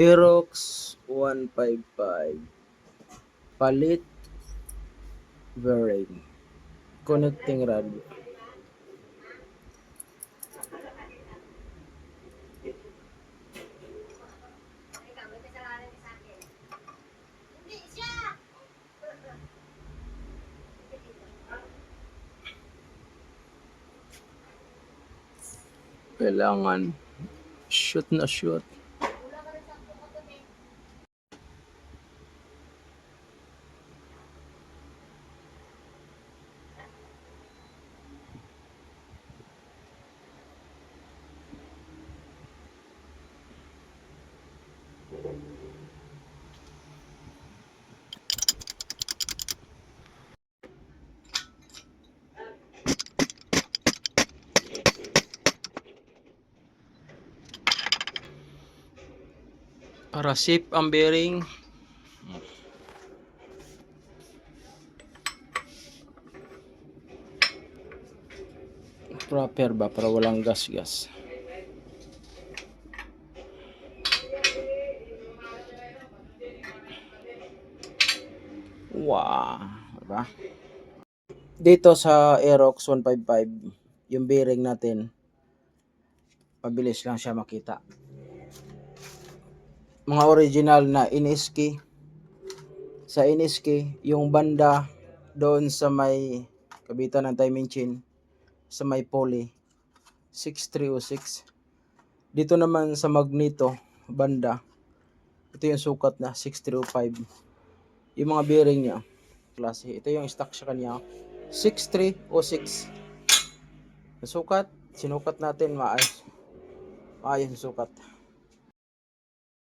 Aerox 155 palit bearing connecting rod. Kailangan shoot na shoot. Para safe ang bearing. Proper ba para walang gas-gas. Wow, diba? Dito sa Aerox 155, yung bearing natin, mabilis lang siya makita. Mga original na Iniski. Sa Iniski, yung banda doon sa may kabitan ng timing chain, sa may pulley, 6306. Dito naman sa Magneto, banda, ito yung sukat na 6305. Yung mga bearing niya, klase, ito yung stock sa kanya, 6306. Sukat, sinukat natin, maayos yung sukat.